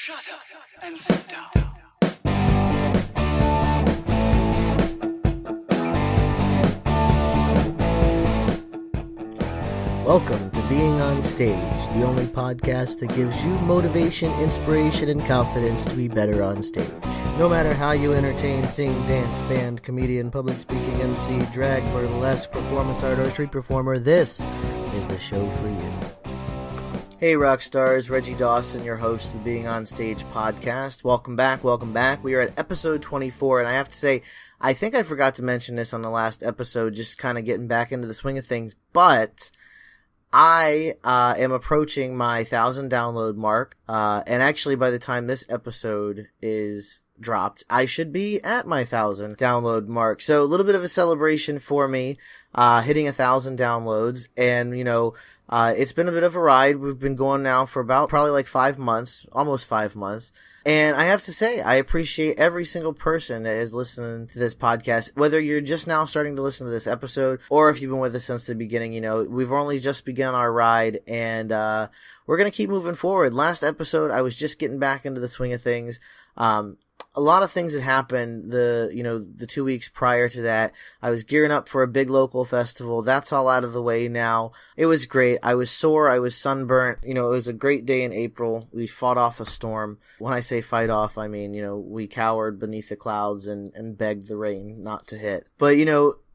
Shut up and sit down. Welcome to Being on Stage, the only podcast that gives you motivation, inspiration, and confidence to be better on stage. No matter how you entertain, sing, dance, band, comedian, public speaking, MC, drag, burlesque, performance art, or street performer, this is the show for you. Hey rock stars, Reggie Dawson, your host of the Being on Stage podcast. Welcome back. We are at episode 24, and I have to say, I think I forgot to mention this on the last episode, just kind of getting back into the swing of things, but I am approaching my 1,000 download mark, and actually by the time this episode is dropped, I should be at my 1,000 download mark. So a little bit of a celebration for me, hitting 1,000 downloads, and it's been a bit of a ride. We've been going now for about probably like 5 months, almost 5 months. And I have to say, I appreciate every single person that is listening to this podcast, whether you're just now starting to listen to this episode or if you've been with us since the beginning. We've only just begun our ride, and we're going to keep moving forward. Last episode, I was just getting back into the swing of things. A lot of things had happened the 2 weeks prior to that. I was gearing up for a big local festival. That's all out of the way now. It was great. I was sore. I was sunburnt. It was a great day in April. We fought off a storm. When I say fight off, I mean, we cowered beneath the clouds and begged the rain not to hit. But,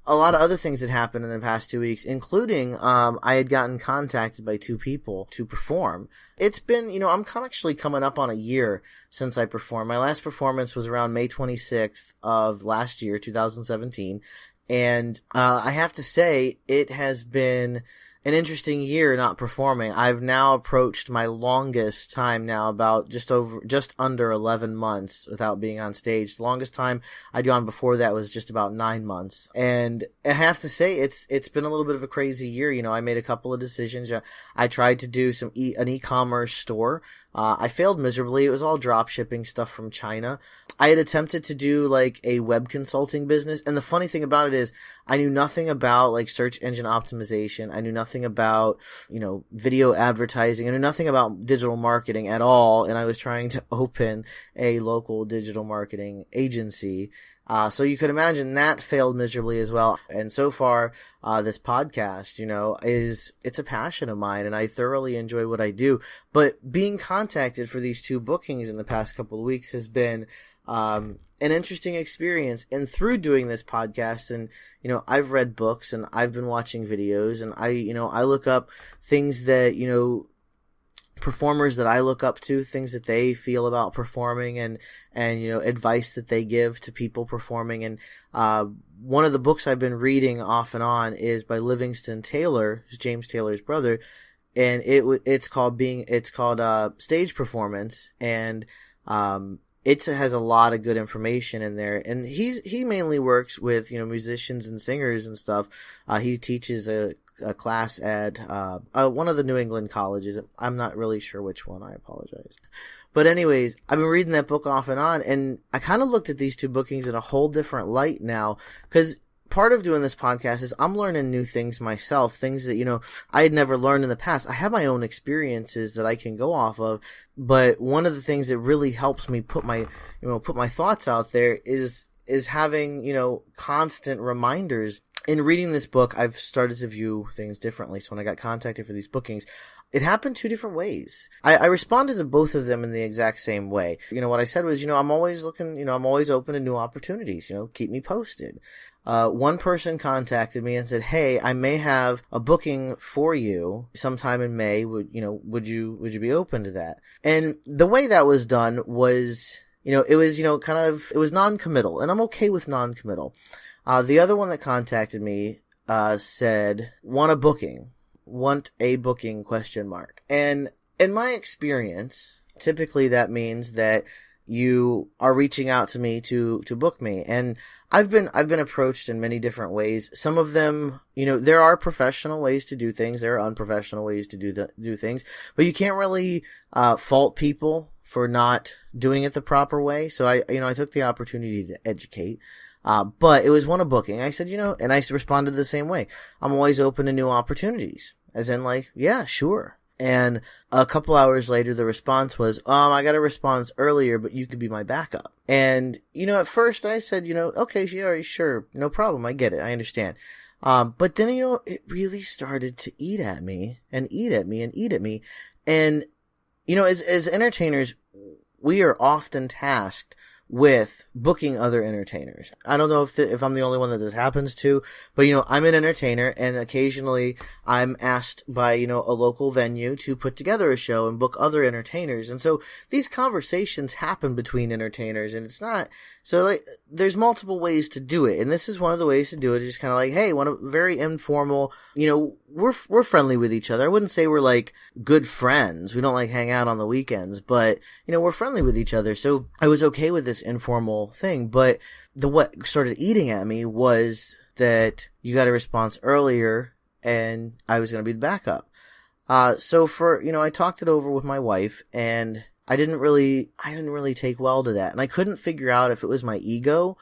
a lot of other things had happened in the past 2 weeks, including I had gotten contacted by two people to perform. It's been, I'm actually coming up on a year since I performed. My last performance was around May 26th of last year, 2017. And I have to say, it has been an interesting year not performing. I've now approached my longest time now, about just under 11 months without being on stage. The longest time I'd gone before that was just about 9 months. And I have to say, it's been a little bit of a crazy year. I made a couple of decisions. I tried to do an e-commerce store. I failed miserably. It was all drop shipping stuff from China. I had attempted to do like a web consulting business. And the funny thing about it is I knew nothing about like search engine optimization. I knew nothing about, video advertising. I knew nothing about digital marketing at all. And I was trying to open a local digital marketing agency. So you could imagine that failed miserably as well. And so far, this podcast, it's a passion of mine, and I thoroughly enjoy what I do. But being contacted for these two bookings in the past couple of weeks has been an interesting experience. And through doing this podcast, and I've read books and I've been watching videos, and I look up things that performers that I look up to, things that they feel about performing, and advice that they give to people performing. And one of the books I've been reading off and on is by Livingston Taylor, who's James Taylor's brother, and it's called Stage Performance, and it has a lot of good information in there. And he mainly works with musicians and singers and stuff. He teaches a class at one of the New England colleges. I'm not really sure which one. I apologize. But anyways, I've been reading that book off and on, and I kind of looked at these two bookings in a whole different light now, because part of doing this podcast is I'm learning new things myself, things that, I had never learned in the past. I have my own experiences that I can go off of, but one of the things that really helps me put my thoughts out there is having, constant reminders. In reading this book, I've started to view things differently. So when I got contacted for these bookings, it happened two different ways. I responded to both of them in the exact same way. What I said was, I'm always looking, I'm always open to new opportunities, keep me posted. One person contacted me and said, "Hey, I may have a booking for you sometime in May. Would you be open to that?" And the way that was done was, it was, it was non-committal, and I'm okay with non-committal. The other one that contacted me, said, want a booking? And in my experience, typically that means that you are reaching out to me to book me. And I've been approached in many different ways. Some of them, there are professional ways to do things. There are unprofessional ways to do things, but you can't really, fault people for not doing it the proper way. So I took the opportunity to educate. But it was one a booking. I said, and I responded the same way. I'm always open to new opportunities. As in, like, yeah, sure. And a couple hours later, the response was, I got a response earlier, but you could be my backup. And, at first I said, okay, yeah, sure, no problem. I get it. I understand. But then, it really started to eat at me and eat at me and eat at me. And, as entertainers, we are often tasked with booking other entertainers. I don't know if I'm the only one that this happens to, but I'm an entertainer, and occasionally I'm asked by, a local venue to put together a show and book other entertainers. And so these conversations happen between entertainers, and it's not, so there's multiple ways to do it. And this is one of the ways to do it, just kind of like, hey, very informal, we're friendly with each other. I wouldn't say we're good friends. We don't hang out on the weekends, but we're friendly with each other. So I was okay with this informal thing, but what started eating at me was that you got a response earlier and I was going to be the backup. So I talked it over with my wife, and I didn't really take well to that. And I couldn't figure out if it was my ego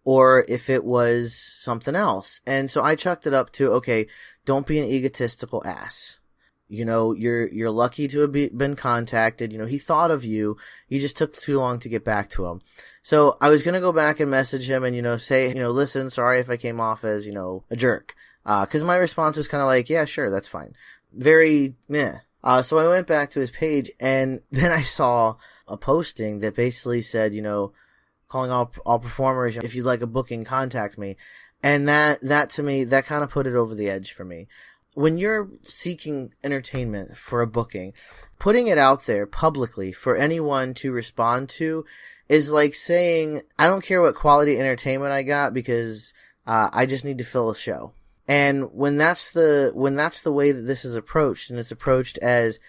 or if it was something else. And so I chucked it up to, okay, don't be an egotistical ass. You're lucky to have been contacted. He thought of you. You just took too long to get back to him. So I was going to go back and message him and, say, listen, sorry if I came off as, a jerk. 'Cause my response was kind of like, yeah, sure, that's fine. Very meh. So I went back to his page, and then I saw a posting that basically said, calling all performers, if you'd like a booking, contact me. And that to me, that kind of put it over the edge for me. When you're seeking entertainment for a booking, putting it out there publicly for anyone to respond to is like saying, I don't care what quality entertainment I got because I just need to fill a show. And when that's the way that this is approached, and it's approached as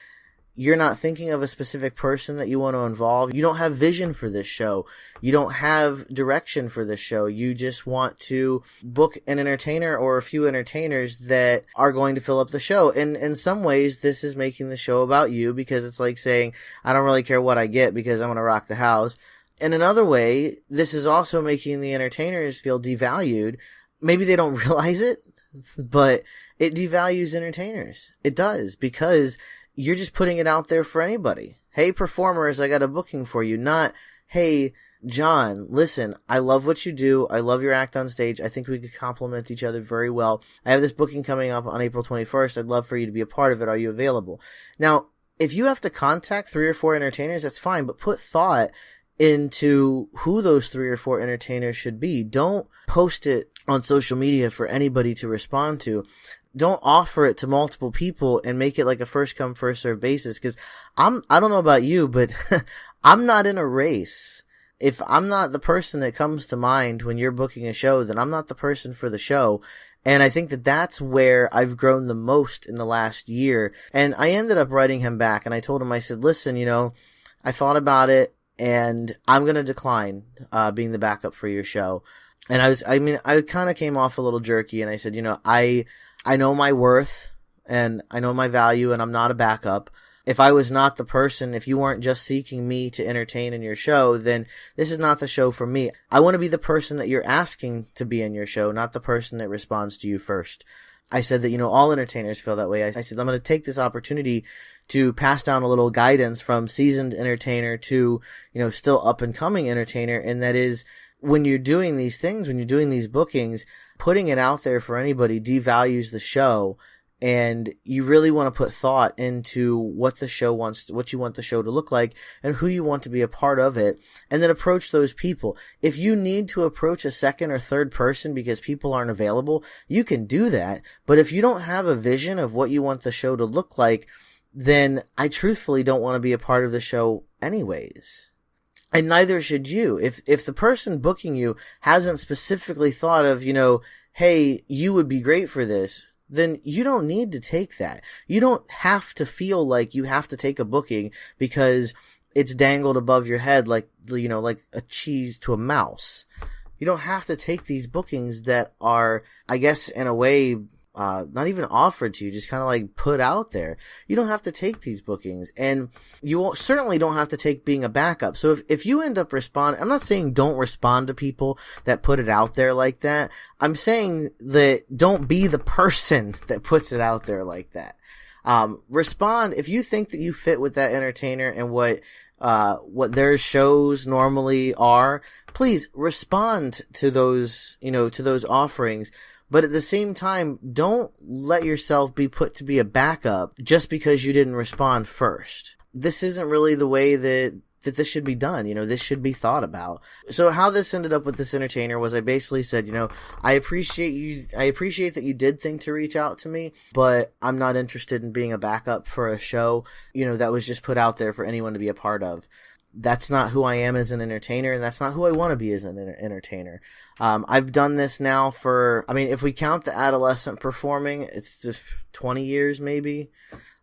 you're not thinking of a specific person that you want to involve, you don't have vision for this show, you don't have direction for this show, you just want to book an entertainer or a few entertainers that are going to fill up the show. And in some ways, this is making the show about you, because it's like saying, I don't really care what I get because I'm going to rock the house. In another way, this is also making the entertainers feel devalued. Maybe they don't realize it, but it devalues entertainers. It does, because you're just putting it out there for anybody. Hey, performers, I got a booking for you. Not, hey, John, listen, I love what you do. I love your act on stage. I think we could complement each other very well. I have this booking coming up on April 21st. I'd love for you to be a part of it. Are you available? Now, if you have to contact 3 or 4 entertainers, that's fine, but put thought into who those 3 or 4 entertainers should be. Don't post it on social media for anybody to respond to. Don't offer it to multiple people and make it like a first come, first serve basis. Cause I don't know about you, but I'm not in a race. If I'm not the person that comes to mind when you're booking a show, then I'm not the person for the show. And I think that that's where I've grown the most in the last year. And I ended up writing him back, and I told him, I said, listen, I thought about it, and I'm going to decline, being the backup for your show. And I kind of came off a little jerky, and I said, I know my worth and I know my value, and I'm not a backup. If I was not the person, if you weren't just seeking me to entertain in your show, then this is not the show for me. I want to be the person that you're asking to be in your show, not the person that responds to you first. I said that, all entertainers feel that way. I said, I'm going to take this opportunity to pass down a little guidance from seasoned entertainer to, still up and coming entertainer. And that is, when you're doing these things, when you're doing these bookings, putting it out there for anybody devalues the show. And you really want to put thought into what the show wants, what you want the show to look like, and who you want to be a part of it, and then approach those people. If you need to approach a second or third person because people aren't available, you can do that. But if you don't have a vision of what you want the show to look like, then I truthfully don't want to be a part of the show anyways. And neither should you. If the person booking you hasn't specifically thought of, hey, you would be great for this, then you don't need to take that. You don't have to feel like you have to take a booking because it's dangled above your head like a cheese to a mouse. You don't have to take these bookings that are, I guess, in a way, not even offered to you, just kind of like put out there. You don't have to take these bookings, and you certainly don't have to take being a backup. So if you end up responding, I'm not saying don't respond to people that put it out there like that. I'm saying that don't be the person that puts it out there like that. Respond if you think that you fit with that entertainer and what their shows normally are. Please respond to those, to those offerings. But at the same time, don't let yourself be put to be a backup just because you didn't respond first. This isn't really the way that this should be done. This should be thought about. So how this ended up with this entertainer was I basically said, I appreciate that you did think to reach out to me, but I'm not interested in being a backup for a show, that was just put out there for anyone to be a part of. That's not who I am as an entertainer, and that's not who I want to be as an entertainer. I've done this now for, if we count the adolescent performing, it's just 20 years maybe.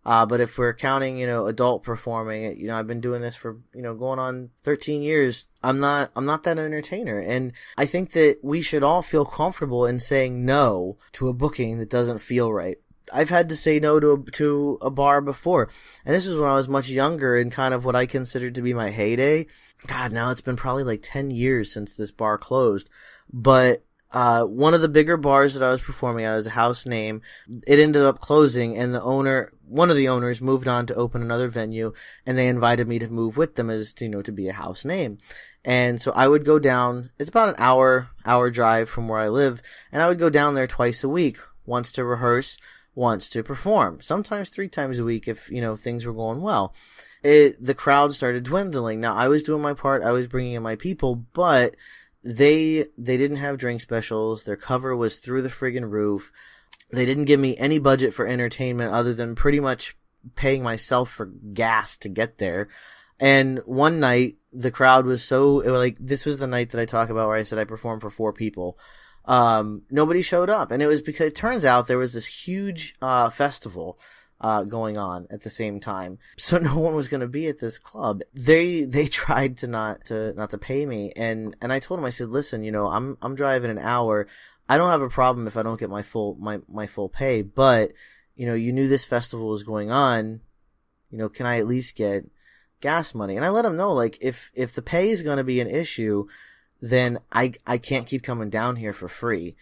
But if we're counting, adult performing, I've been doing this for, going on 13 years. I'm not that entertainer. And I think that we should all feel comfortable in saying no to a booking that doesn't feel right. I've had to say no to a bar before. And this is when I was much younger and kind of what I considered to be my heyday. God, now it's been probably like 10 years since this bar closed. But one of the bigger bars that I was performing at is a house name. It ended up closing, and one of the owners moved on to open another venue, and they invited me to move with them as, to be a house name. And so I would go down, it's about an hour drive from where I live, and I would go down there twice a week, once to rehearse, once to perform, sometimes 3 times a week if, things were going well. The crowd started dwindling. Now, I was doing my part, I was bringing in my people, but they didn't have drink specials. Their cover was through the friggin' roof. They didn't give me any budget for entertainment other than pretty much paying myself for gas to get there. And one night, the crowd was this was the night that I talk about where I said I performed for 4 people. Nobody showed up. And it was because it turns out there was this huge festival going on at the same time. So no one was going to be at this club. They tried to not to pay me. And I told them, I said, listen, I'm driving an hour. I don't have a problem if I don't get my full pay, but, you knew this festival was going on. Can I at least get gas money? And I let them know, if the pay is going to be an issue, then I can't keep coming down here for free.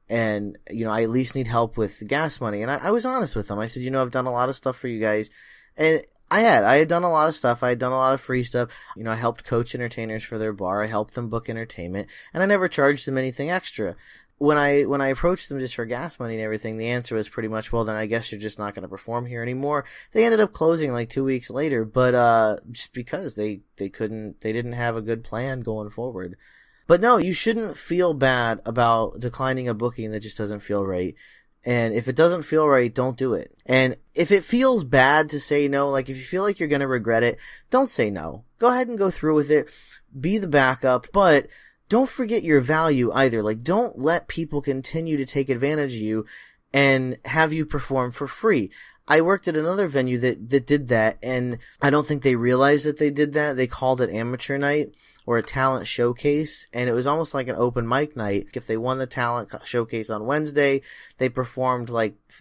And, I at least need help with the gas money. And I was honest with them. I said, I've done a lot of stuff for you guys. And I had done a lot of stuff. I had done a lot of free stuff. I helped coach entertainers for their bar. I helped them book entertainment. And I never charged them anything extra. When I approached them just for gas money and everything, the answer was pretty much, well, then I guess you're just not going to perform here anymore. They ended up closing 2 weeks later, but just because they didn't have a good plan going forward. But no, you shouldn't feel bad about declining a booking that just doesn't feel right. And if it doesn't feel right, don't do it. And if it feels bad to say no, if you feel like you're going to regret it, don't say no. Go ahead and go through with it. Be the backup, but don't forget your value either. Don't let people continue to take advantage of you and have you perform for free. I worked at another venue that did that, and I don't think they realized that they did that. They called it amateur night or a talent showcase, and it was almost like an open mic night. If they won the talent showcase on Wednesday, they performed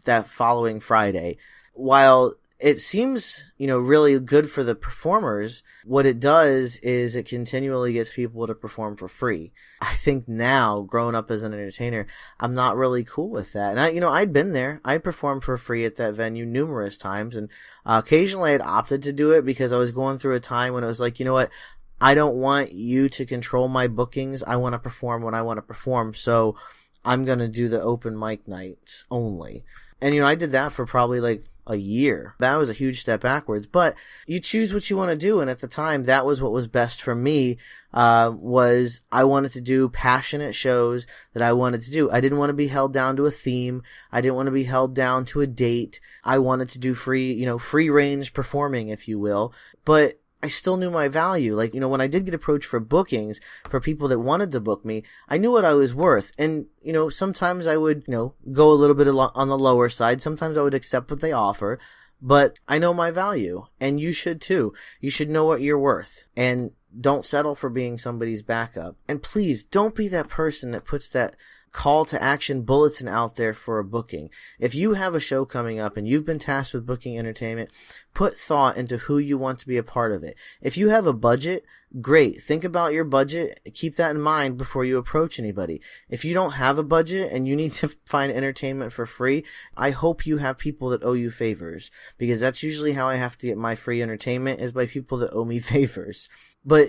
that following Friday. While it seems, really good for the performers, what it does is it continually gets people to perform for free. I think now, growing up as an entertainer, I'm not really cool with that. And I'd been there. I performed for free at that venue numerous times, and occasionally I'd opted to do it because I was going through a time when it was you know what? I don't want you to control my bookings. I want to perform when I want to perform, so I'm going to do the open mic nights only. And, I did that for probably a year. That was a huge step backwards, but you choose what you want to do. And at the time, that was what was best for me, was I wanted to do passionate shows that I wanted to do. I didn't want to be held down to a theme. I didn't want to be held down to a date. I wanted to do free range performing, if you will, but I still knew my value. When I did get approached for bookings for people that wanted to book me, I knew what I was worth. And, sometimes I would, go a little bit on the lower side. Sometimes I would accept what they offer, but I know my value, and you should too. You should know what you're worth, and don't settle for being somebody's backup. And please don't be that person that puts that call to action bulletin out there for a booking. If you have a show coming up and you've been tasked with booking entertainment, put thought into who you want to be a part of it. If you have a budget, great. Think about your budget. Keep that in mind before you approach anybody. If you don't have a budget and you need to find entertainment for free, I hope you have people that owe you favors, because that's usually how I have to get my free entertainment, is by people that owe me favors. But